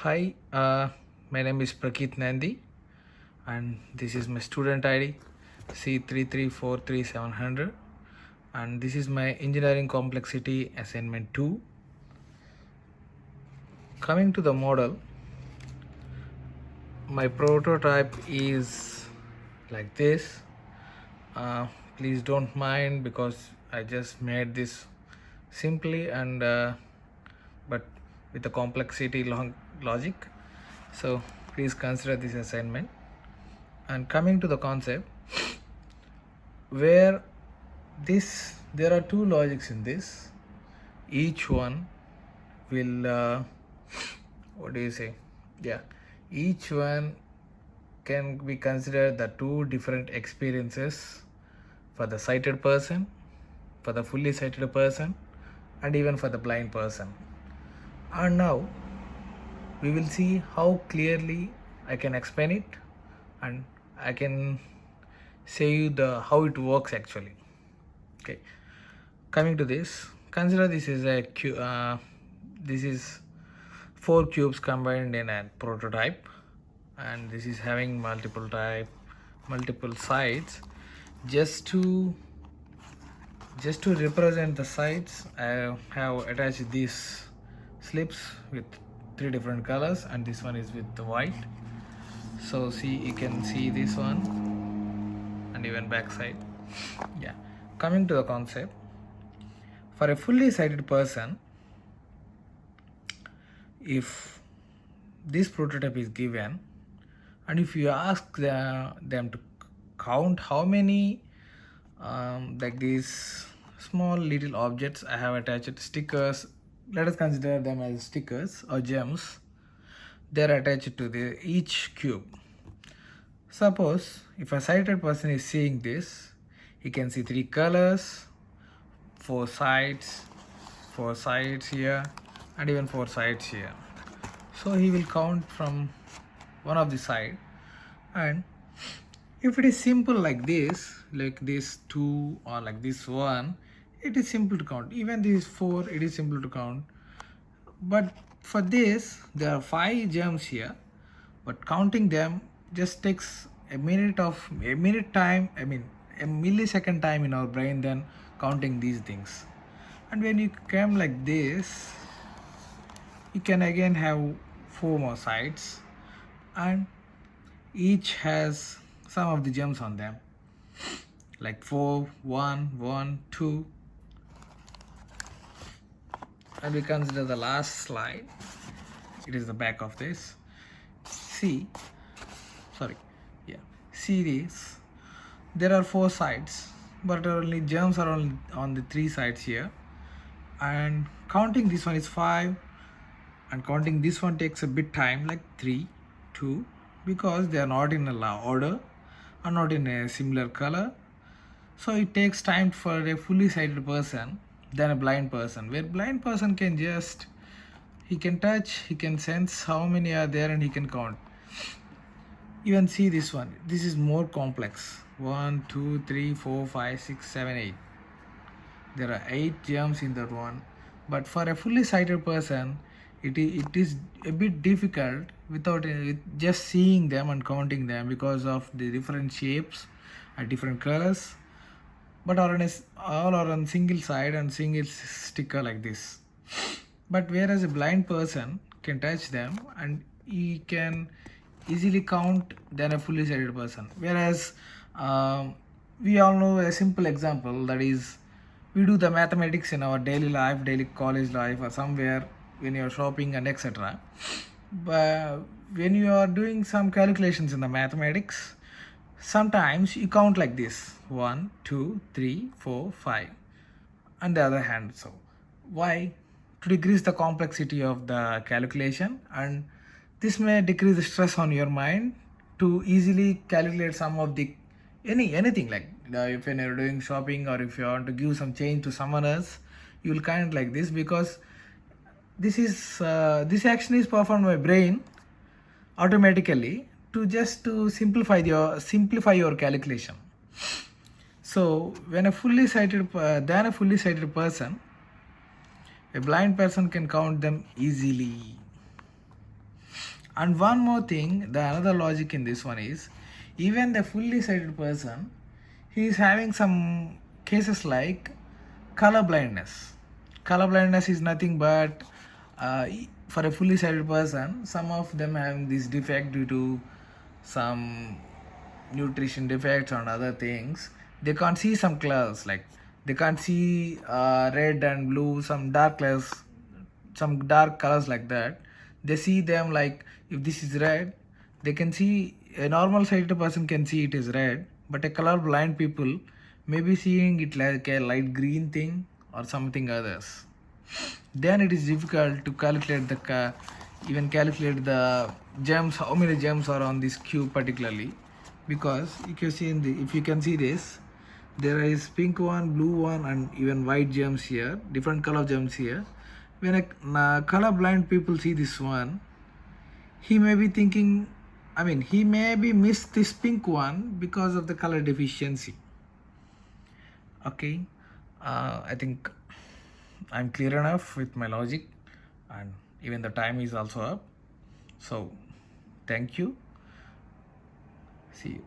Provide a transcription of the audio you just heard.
Hi, my name is Prakit Nandi, and this is my student ID C3343700, and this is my engineering complexity assignment 2. Coming to the model, my prototype is like this. Please don't mind because I just made this simply and but with the complexity logic. So please consider this assignment. And coming to the concept, where there are two logics in this. Each one will what do you say? Yeah, each one can be considered the two different experiences for the sighted person, for the fully sighted person, and even for the blind person. And now we will see how clearly I can explain it, and I can say you the how it works actually. Okay, coming to this, consider this is a this is four cubes combined in a prototype, and this is having multiple sides. Just to represent the sides, I have attached these slips with three different colors, and this one is with the white. So see, you can see this one and even back side. Yeah, coming to the concept, for a fully sighted person, if this prototype is given, and if you ask them to count how many like these small little objects I have attached stickers, let us consider them as stickers or gems. They are attached to each cube. Suppose if a sighted person is seeing this, he can see three colors, four sides here, and even four sides here. So he will count from one of the side, and if it is simple like this two or like this one, it is simple to count. Even this four, it is simple to count. But for this, there are five gems here, but counting them just takes a minute time. I mean, a millisecond time in our brain than counting these things. And when you come like this, you can again have four more sides, and each has some of the gems on them, like 4, 1, 1, 2. And we consider the last slide. It is the back of this. See this. There are four sides, but only gems are only on the three sides here. And counting this one is 5, and counting this one takes a bit time, like 3, 2, because they are not in a order or not in a similar color. So it takes time for a fully sighted person than a blind person, where blind person can just, he can touch, he can sense how many are there, and he can count. Even see this one, this is more complex. 1, 2, 3, 4, 5, 6, 7, 8. There are 8 gems in that one, but for a fully sighted person, it is a bit difficult without just seeing them and counting them, because of the different shapes and different colors, but all are on single side and single sticker like this. But whereas a blind person can touch them and he can easily count than a fully sighted person. Whereas we all know a simple example, that is, we do the mathematics in our daily life, daily college life, or somewhere when you are shopping and etc. But when you are doing some calculations in the mathematics, sometimes you count like this: 1, 2, 3, 4, 5. On the other hand, so why? To decrease the complexity of the calculation, and this may decrease the stress on your mind to easily calculate some of the anything, like if you're doing shopping, or if you want to give some change to someone else, you will count like this, because this action is performed by brain automatically to simplify your calculation. So when a fully sighted person, a blind person can count them easily. And one more thing, the another logic in this one is, even the fully sighted person, he is having some cases like color blindness. Color blindness is nothing but for a fully sighted person, some of them having this defect due to some nutrition defects and other things. They can't see some colors, like they can't see red and blue, some dark colors, some dark colors like that. They see them like, if this is red, they can see, a normal sighted person can see it is red, but a color blind people may be seeing it like a light green thing or something others. Then it is difficult to calculate even calculate the gems, how many gems are on this cube particularly, because you can see if you can see this, there is pink one, blue one, and even white gems here, different color gems here. When a color blind people see this one, he may be thinking, he may be missed this pink one because of the color deficiency. Okay, I think I'm clear enough with my logic, and even the time is also up. So thank you. See you.